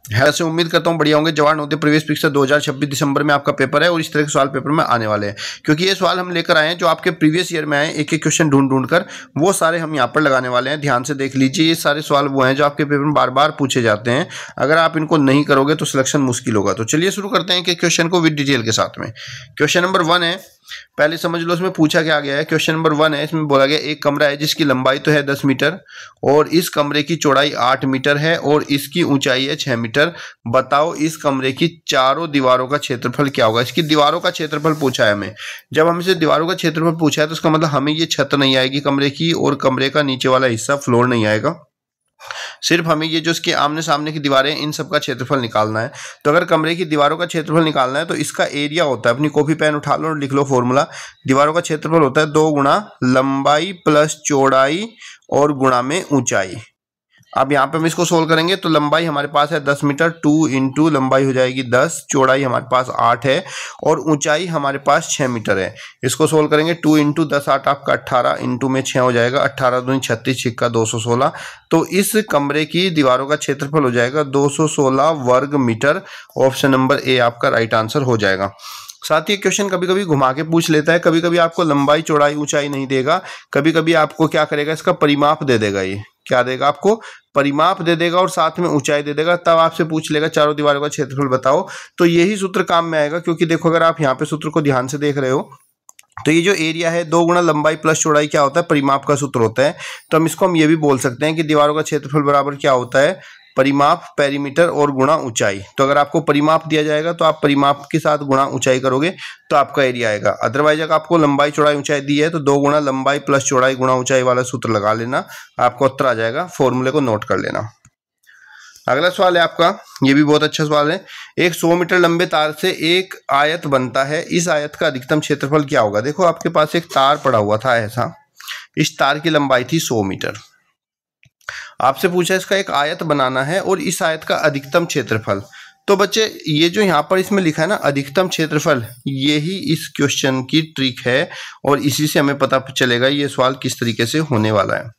है से उम्मीद करता हूँ बढ़िया होंगे। जवाहर नवोदय प्रवेश परीक्षा 2026 दिसंबर में आपका पेपर है और इस तरह के सवाल पेपर में आने वाले हैं, क्योंकि ये सवाल हम लेकर आए हैं जो आपके प्रीवियस ईयर में आए, एक एक क्वेश्चन ढूंढ ढूंढ कर वो सारे हम यहाँ पर लगाने वाले हैं। ध्यान से देख लीजिए, ये सारे सवाल वो हैं जो आपके पेपर में बार बार पूछे जाते हैं। अगर आप इनको नहीं करोगे तो सिलेक्शन मुश्किल होगा। तो चलिए शुरू करते हैं कि क्वेश्चन को विद डिटेल के साथ में। क्वेश्चन नंबर 1 है, पहले समझ लो इसमें पूछा क्या गया है। क्वेश्चन नंबर 1 है, इसमें बोला गया एक कमरा है जिसकी लंबाई तो है 10 मीटर और इस कमरे की चौड़ाई 8 मीटर है और इसकी ऊंचाई है 6 मीटर। बताओ इस कमरे की चारों दीवारों का क्षेत्रफल क्या होगा। इसकी दीवारों का क्षेत्रफल पूछा है हमें। जब हमें दीवारों का क्षेत्रफल पूछा है तो इसका मतलब हमें ये छत नहीं आएगी कमरे की और कमरे का नीचे वाला हिस्सा फ्लोर नहीं आएगा, सिर्फ हमें ये जो इसके आमने सामने की दीवारें इन सब का क्षेत्रफल निकालना है। तो अगर कमरे की दीवारों का क्षेत्रफल निकालना है तो इसका एरिया होता है, अपनी कॉपी पेन उठा लो और लिख लो फॉर्मूला। दीवारों का क्षेत्रफल होता है 2 गुणा लंबाई प्लस चौड़ाई और गुणा में ऊंचाई। अब यहाँ पे हम इसको सोल्व करेंगे तो लंबाई हमारे पास है 10 मीटर, 2 इंटू लंबाई हो जाएगी 10, चौड़ाई हमारे पास 8 है और ऊंचाई हमारे पास 6 मीटर है। इसको सोल्व करेंगे 2 इंटू 10 8 आपका 18 इंटू में 6 हो जाएगा 18 दूनी 36 छिक्का 216। तो इस कमरे की दीवारों का क्षेत्रफल हो जाएगा 216 वर्ग मीटर। ऑप्शन नंबर ए आपका राइट आंसर हो जाएगा। साथ ही क्वेश्चन कभी कभी घुमा के पूछ लेता है, कभी कभी आपको लंबाई चौड़ाई ऊंचाई नहीं देगा, कभी कभी आपको क्या करेगा इसका परिमाप दे देगा। ये क्या देगा आपको, परिमाप दे देगा और साथ में ऊंचाई दे देगा। तब आपसे पूछ लेगा चारों दीवारों का क्षेत्रफल बताओ। तो यही सूत्र काम में आएगा, क्योंकि देखो अगर आप यहाँ पे सूत्र को ध्यान से देख रहे हो तो ये जो एरिया है 2 गुणा लंबाई प्लस चौड़ाई क्या होता है, परिमाप का सूत्र होता है। तो हम ये भी बोल सकते हैं कि दीवारों का क्षेत्रफल बराबर क्या होता है, परिमाप पेरीमीटर और गुणा ऊंचाई। तो अगर आपको परिमाप दिया जाएगा तो आप परिमाप के साथ गुणा ऊंचाई करोगे तो आपका एरिया आएगा। अदरवाइज अगर आपको लंबाई चौड़ाई ऊंचाई दी है तो 2 गुणा लंबाई प्लस चौड़ाई गुणा ऊंचाई वाला सूत्र लगा लेना, आपको उत्तर आ जाएगा। फॉर्मूले को नोट कर लेना। अगला सवाल है आपका, ये भी बहुत अच्छा सवाल है। एक 100 मीटर लंबे तार से एक आयत बनता है, इस आयत का अधिकतम क्षेत्रफल क्या होगा। देखो आपके पास एक तार पड़ा हुआ था ऐसा, इस तार की लंबाई थी 100 मीटर। आपसे पूछा इसका एक आयत बनाना है और इस आयत का अधिकतम क्षेत्रफल। तो बच्चे ये जो यहाँ पर इसमें लिखा है ना अधिकतम क्षेत्रफल, यही इस क्वेश्चन की ट्रिक है और इसी से हमें पता चलेगा ये सवाल किस तरीके से होने वाला है।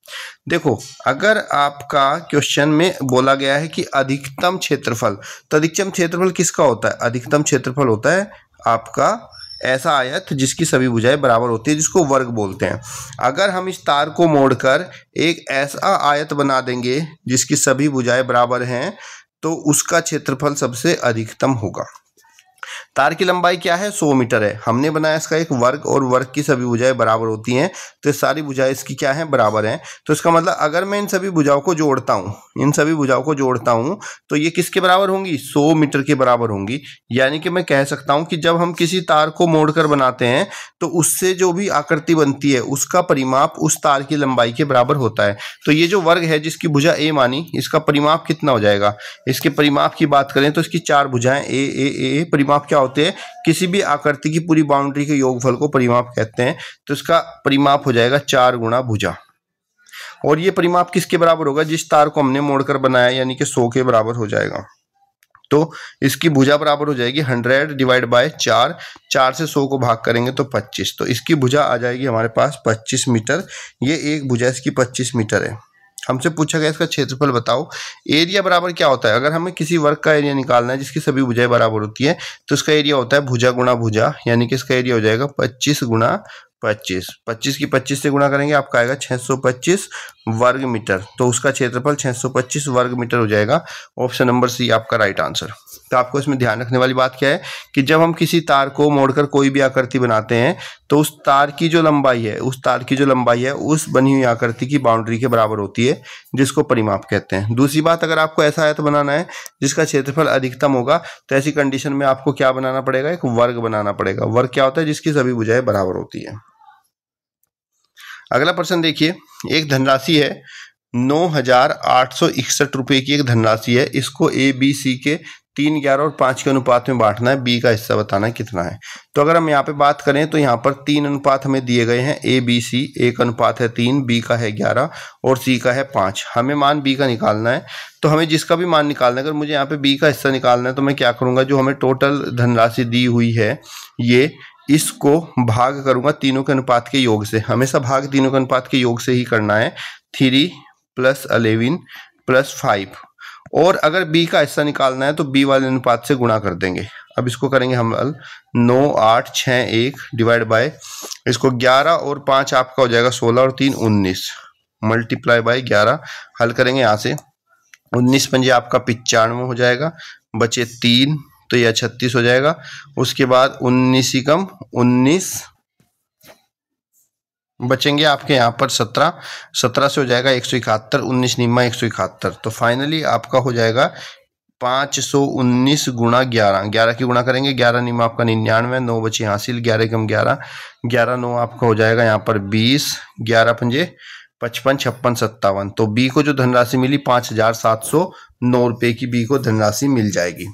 देखो अगर आपका क्वेश्चन में बोला गया है कि अधिकतम क्षेत्रफल, तो अधिकतम क्षेत्रफल किसका होता है, अधिकतम क्षेत्रफल होता है आपका ऐसा आयत जिसकी सभी भुजाएं बराबर होती है, जिसको वर्ग बोलते हैं। अगर हम इस तार को मोड़कर एक ऐसा आयत बना देंगे जिसकी सभी भुजाएं बराबर हैं तो उसका क्षेत्रफल सबसे अधिकतम होगा। तार की लंबाई क्या है, 100 मीटर है। हमने बनाया इसका एक वर्ग और वर्ग की सभी भुजाएं बराबर होती हैं, तो सारी भुजाएं इसकी क्या है, बराबर हैं। तो इसका मतलब अगर मैं इन सभी भुजाओं को जोड़ता हूं, इन सभी भुजाओं को जोड़ता हूं तो ये किसके बराबर होंगी, 100 मीटर के बराबर होंगी। यानी कि मैं कह सकता हूं कि जब हम किसी तार को मोड़कर बनाते हैं तो उससे जो भी आकृति बनती है उसका परिमाप उस तार की लंबाई के बराबर होता है। तो ये जो वर्ग है जिसकी भुजा ए मानी, इसका परिमाप कितना हो जाएगा। इसके परिमाप की बात करें तो इसकी 4 भुजाएं ए ए ए, परिमाप क्या होते हैं, किसी भी आकृति की पूरी बाउंड्री के योगफल को परिमाप कहते हैं। तो इसका परिमाप हो जाएगा 4 गुणा भुजा। और ये परिमाप किसके बराबर होगा, जिस तार को हमने मोड़कर बनाया, यानी कि 100 के बराबर हो जाएगा। तो इसकी भुजा बराबर हो जाएगी 100 डिवाइड बाय 4, 4 से 100 को भाग करेंगे तो 25। तो इसकी भुजा आ जाएगी हमारे पास 25 मीटर। ये एक भुजा इसकी 25 मीटर है। हमसे पूछा गया इसका क्षेत्रफल बताओ। एरिया बराबर क्या होता है, अगर हमें किसी वर्ग का एरिया निकालना है जिसकी सभी भुजाएं बराबर होती है तो इसका एरिया होता है भुजा गुणा भुजा, यानी कि इसका एरिया हो जाएगा 25 गुणा 25। 25 की 25 से गुणा करेंगे आपका आएगा 625 वर्ग मीटर। तो उसका क्षेत्रफल 625 वर्ग मीटर हो जाएगा। ऑप्शन नंबर सी आपका राइट आंसर। तो आपको इसमें ध्यान रखने वाली बात क्या है कि जब हम किसी तार को मोड़कर कोई भी आकृति बनाते हैं तो उस तार की जो लंबाई है, उस तार की जो लंबाई है उस बनी हुई आकृति की बाउंड्री के बराबर होती है, जिसको परिमाप कहते हैं। दूसरी बात, अगर आपको ऐसा आयत बनाना है जिसका क्षेत्रफल अधिकतम होगा तो ऐसी कंडीशन में आपको क्या बनाना पड़ेगा, एक वर्ग बनाना पड़ेगा। वर्ग क्या होता है, जिसकी सभी भुजाएं बराबर होती है। अगला प्रश्न देखिए, एक धनराशि है 9,861 रुपए की एक धनराशि है। इसको ए बी सी के 3, 11 और 5 के अनुपात में बांटना है। बी का हिस्सा बताना है कितना है। तो अगर हम यहाँ पे बात करें तो यहाँ पर 3 अनुपात हमें दिए गए हैं, ए बी सी। ए का अनुपात है 3, बी का है 11 और सी का है 5। हमें मान बी का निकालना है। तो हमें जिसका भी मान निकालना है, अगर मुझे यहाँ पे बी का हिस्सा निकालना है तो मैं क्या करूँगा, जो हमें टोटल धनराशि दी हुई है ये, इसको भाग करूँगा तीनों के अनुपात के योग से। हमेशा भाग तीनों के अनुपात के योग से ही करना है। 3 + 11 + 5 और अगर b का हिस्सा निकालना है तो b वाले अनुपात से गुणा कर देंगे। अब इसको करेंगे हम हल 9 8 6 1 डिवाइड बाय इसको 11 और 5 आपका हो जाएगा 16 और 3 19 मल्टीप्लाई बाय 11 हल करेंगे यहाँ से 19 पंजे आपका 95 हो जाएगा, बचे 3 तो यह 36 हो जाएगा। उसके बाद 19 ही कम 19 बचेंगे आपके यहाँ पर 17 से हो जाएगा 171 19 निम्मा 171 तो फाइनली आपका हो जाएगा 519 गुणा 11 की गुणा करेंगे 11 निम्मा आपका 99 9 बचे हासिल 11 कम 11 11 9 आपका हो जाएगा यहाँ पर 20 11 पंजे 55 56 57 तो बी को जो धनराशि मिली 5,709 रुपये की बी को धनराशि मिल जाएगी।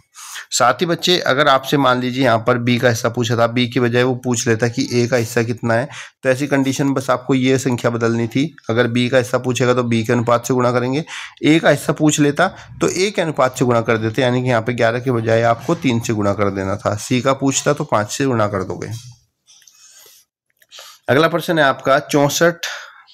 साथ ही बच्चे अगर आपसे मान लीजिए यहाँ पर बी का हिस्सा पूछा था, बी की बजाय वो पूछ लेता कि ए का हिस्सा कितना है, तो ऐसी कंडीशन बस आपको ये संख्या बदलनी थी। अगर बी का हिस्सा पूछेगा तो बी के अनुपात से गुणा करेंगे, ए का हिस्सा पूछ लेता तो ए के अनुपात से गुणा कर देते, यानी कि यहाँ पे 11 के बजाय आपको 3 से गुणा कर देना था। सी का पूछता तो 5 से गुणा कर दोगे। अगला प्रश्न है आपका 64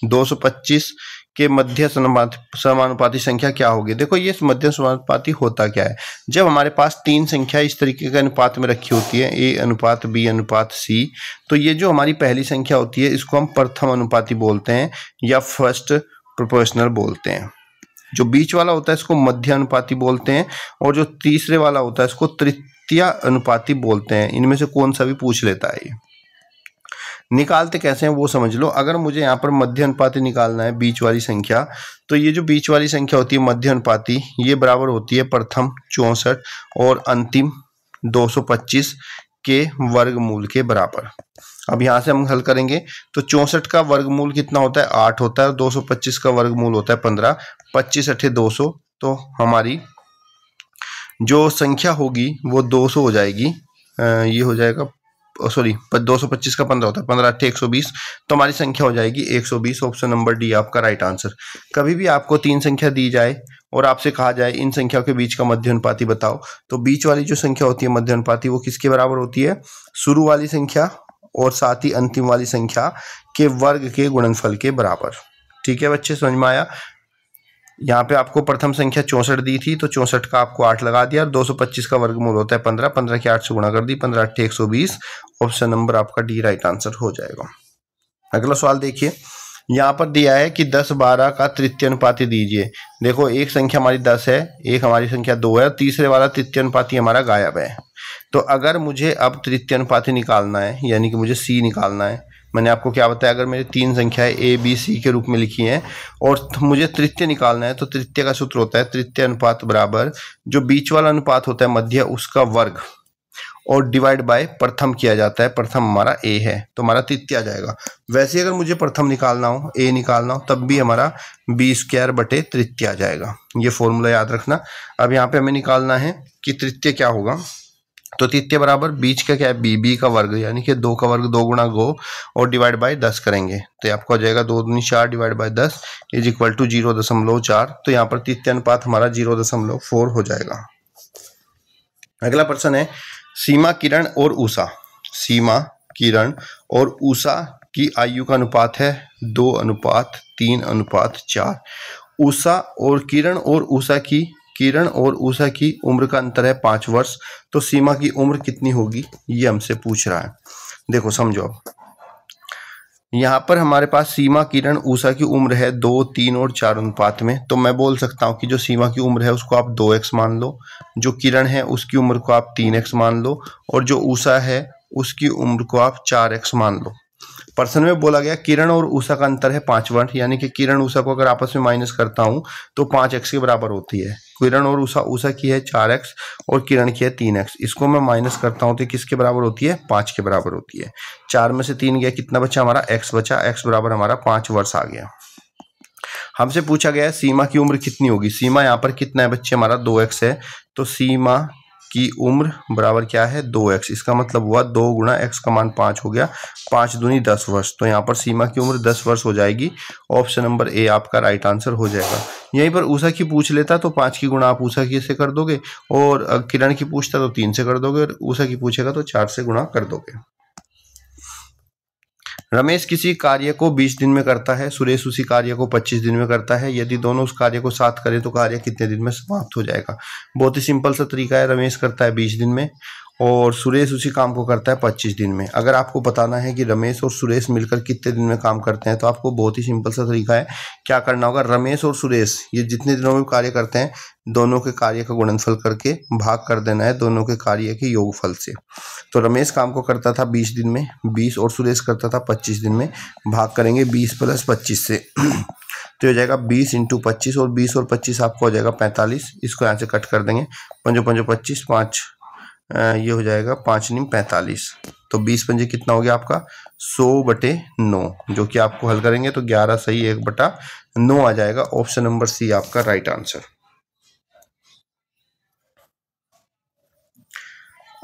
225 के मध्य समानुपाती संख्या क्या होगी। देखो ये मध्य समानुपाती होता क्या है, जब हमारे पास तीन संख्या इस तरीके के अनुपात में रखी होती है ए अनुपात बी अनुपात सी, तो ये जो हमारी पहली संख्या होती है इसको हम प्रथम अनुपाती बोलते हैं या फर्स्ट प्रोपोर्शनल बोलते हैं। जो बीच वाला होता है इसको मध्य अनुपाती बोलते हैं और जो तीसरे वाला होता है इसको तृतीय अनुपाती बोलते हैं। इनमें से कौन सा भी पूछ लेता है। ये निकालते कैसे हैं वो समझ लो। अगर मुझे यहाँ पर मध्य अनुपाती निकालना है बीच वाली संख्या, तो ये जो बीच वाली संख्या होती है मध्य अनुपाती, ये बराबर होती है प्रथम 64 और अंतिम 225 के वर्गमूल के बराबर। अब यहाँ से हम हल करेंगे तो 64 का वर्गमूल कितना होता है 8 होता है और 225 का वर्गमूल होता है 15, 25 8 200, तो हमारी जो संख्या होगी वो 200 हो जाएगी। ये हो जाएगा सॉरी 225 का 15 होता है, 15 8 120, तो हमारी संख्या हो जाएगी 120। ऑप्शन नंबर डी आपका राइट आंसर। कभी भी आपको तीन संख्या दी जाए और आपसे कहा जाए इन संख्याओं के बीच का मध्य अनुपाती बताओ, तो बीच वाली जो संख्या होती है मध्य अनुपाती वो किसके बराबर होती है, शुरू वाली संख्या और साथ ही अंतिम वाली संख्या के वर्ग के गुणनफल के बराबर। ठीक है बच्चे, समझ में आया। यहाँ पे आपको प्रथम संख्या 64 दी थी तो 64 का आपको 8 लगा दिया और 225 का वर्गमूल होता है 15, 15 के 8 से गुणा कर दी, 15 8 120। ऑप्शन नंबर आपका डी राइट आंसर हो जाएगा। अगला सवाल देखिए, यहाँ पर दिया है कि 10 12 का तृतीय अनुपाती दीजिए। देखो एक संख्या हमारी 10 है, एक हमारी संख्या 2 है और तीसरे वाला तृतीय अनुपाती हमारा गायब है। तो अगर मुझे अब तृतीय अनुपाती निकालना है, यानी कि मुझे सी निकालना है, मैंने आपको क्या बताया, अगर मेरी तीन संख्याएं ए बी सी के रूप में लिखी हैं और मुझे तृतीय निकालना है, तो तृतीय का सूत्र होता है तृतीय अनुपात बराबर जो बीच वाला अनुपात होता है मध्य उसका वर्ग और डिवाइड बाय प्रथम किया जाता है। प्रथम हमारा ए है तो हमारा तृतीय आ जाएगा। वैसे अगर मुझे प्रथम निकालना हो, ए निकालना हो, तब भी हमारा बी स्क्वायर बटे तृतीय आ जाएगा। ये फॉर्मूला याद रखना। अब यहाँ पे हमें निकालना है कि तृतीय क्या होगा, तो तृतीय बराबर बीच का क्या है बी, बी का वर्ग यानी कि 2 का वर्ग 2 गुणा गो और डिवाइड बाय 10 करेंगे तो आपको हो जाएगा 2 दूनी 4 divide by 10 is equal to 0.4। तो यहाँ पर तृतीय अनुपात हमारा 0.4 हो जाएगा। अगला प्रश्न है सीमा किरण और उषा। सीमा किरण और उषा की आयु का अनुपात है 2:3:4। उषा और किरण और उषा की उम्र का अंतर है 5 वर्ष। तो सीमा की उम्र कितनी होगी ये हमसे पूछ रहा है। देखो समझो, यहाँ पर हमारे पास सीमा किरण उषा की उम्र है 2 3 और 4 अनुपात में। तो मैं बोल सकता हूँ कि जो सीमा की उम्र है उसको आप 2x मान लो, जो किरण है उसकी उम्र को आप 3x मान लो और जो उषा है उसकी उम्र को आप 4x मान लो। प्रश्न में बोला गया किरण और उषा का अंतर है 5 वर्ष, यानी कि किरण उषा को अगर आपस में माइनस करता हूं तो 5x के बराबर होती है। किरण और उषा की है 4x और किरण की है 3x। इसको मैं माइनस करता हूं तो किसके बराबर होती है 5 के बराबर होती है। 4 में से 3 गया, कितना बचा हमारा x बचा, x बराबर हमारा 5 वर्ष आ गया। हमसे पूछा गया है सीमा की उम्र कितनी होगी। सीमा यहाँ पर कितना है बच्चे हमारा 2x है, तो सीमा की उम्र बराबर क्या है 2x। इसका मतलब हुआ 2 गुणा x का मान 5 हो गया, 5 दूनी 10 वर्ष। तो यहाँ पर सीमा की उम्र 10 वर्ष हो जाएगी। ऑप्शन नंबर ए आपका राइट आंसर हो जाएगा। यहीं पर उषा की पूछ लेता तो 5 की गुणा आप उषा की से कर दोगे और किरण की पूछता तो 3 से कर दोगे और उषा की पूछेगा तो 4 से गुणा कर दोगे। रमेश किसी कार्य को 20 दिन में करता है, सुरेश उसी कार्य को 25 दिन में करता है। यदि दोनों उस कार्य को साथ करें तो कार्य कितने दिन में समाप्त हो जाएगा। बहुत ही सिंपल सा तरीका है। रमेश करता है 20 दिन में और सुरेश उसी काम को करता है 25 दिन में। अगर आपको बताना है कि रमेश और सुरेश मिलकर कितने दिन में काम करते हैं तो आपको बहुत ही सिंपल सा तरीका है। क्या करना होगा, रमेश और सुरेश ये जितने दिनों में कार्य करते हैं दोनों के कार्य का गुणनफल करके भाग कर देना है दोनों के कार्य के योगफल से। तो रमेश काम को करता था 20 दिन में 20 और सुरेश करता था 25 दिन में, भाग करेंगे 20 + 25 से तो हो जाएगा 20 × 25 और 20 और 25 आपको हो जाएगा 45। इसको यहाँ से कट कर देंगे, 5 × 5 = 25, 5 ये हो जाएगा 5 × 9 = 45। तो 20 पंजे कितना हो गया आपका 100/9, जो कि आपको हल करेंगे तो 11 सही 1/9 आ जाएगा। ऑप्शन नंबर सी आपका राइट आंसर।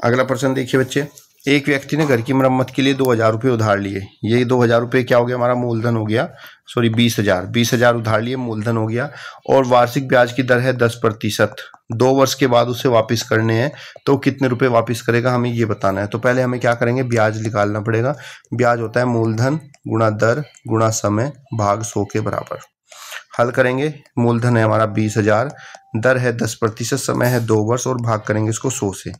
अगला प्रश्न देखिए बच्चे, एक व्यक्ति ने घर की मरम्मत के लिए 2000 रुपये उधार लिए। ये 2000 रुपये क्या हो गया, हमारा मूलधन हो गया, सॉरी 20,000 उधार लिए, मूलधन हो गया और वार्षिक ब्याज की दर है 10%। 2 वर्ष के बाद उसे वापस करने हैं तो कितने रुपए वापस करेगा, हमें ये बताना है। तो पहले हमें क्या करेंगे, ब्याज निकालना पड़ेगा। ब्याज होता है मूलधन गुणा दर गुणा समय भाग 100 के बराबर। हल करेंगे, मूलधन है हमारा 20,000, दर है 10%, समय है 2 वर्ष और भाग करेंगे इसको 100 से।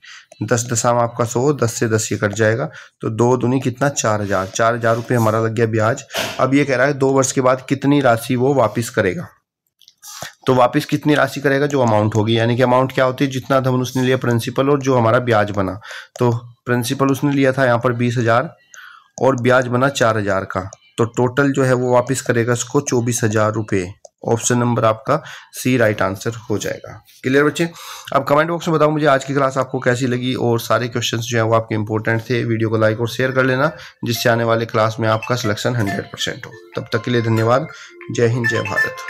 10 दशम आपका 100, 10 से 10 ये कट जाएगा तो 2 दूनी कितना 4,000। 4,000 रुपये हमारा लग गया ब्याज। अब ये कह रहा है 2 वर्ष के बाद कितनी राशि वो वापस करेगा। तो वापस कितनी राशि करेगा, जो अमाउंट होगी, यानी कि अमाउंट क्या होती है, जितना धन उसने लिया प्रिंसिपल और जो हमारा ब्याज बना। तो प्रिंसिपल उसने लिया था यहाँ पर 20,000 और ब्याज बना 4,000 का, तो टोटल जो है वो वापस करेगा इसको 24,000 रुपये। ऑप्शन नंबर आपका सी राइट आंसर हो जाएगा। क्लियर बच्चे। अब कमेंट बॉक्स में बताओ मुझे आज की क्लास आपको कैसी लगी और सारे क्वेश्चंस जो है वो आपके इंपॉर्टेंट थे। वीडियो को लाइक और शेयर कर लेना जिससे आने वाले क्लास में आपका सिलेक्शन 100% हो। तब तक के लिए धन्यवाद। जय हिंद, जय भारत।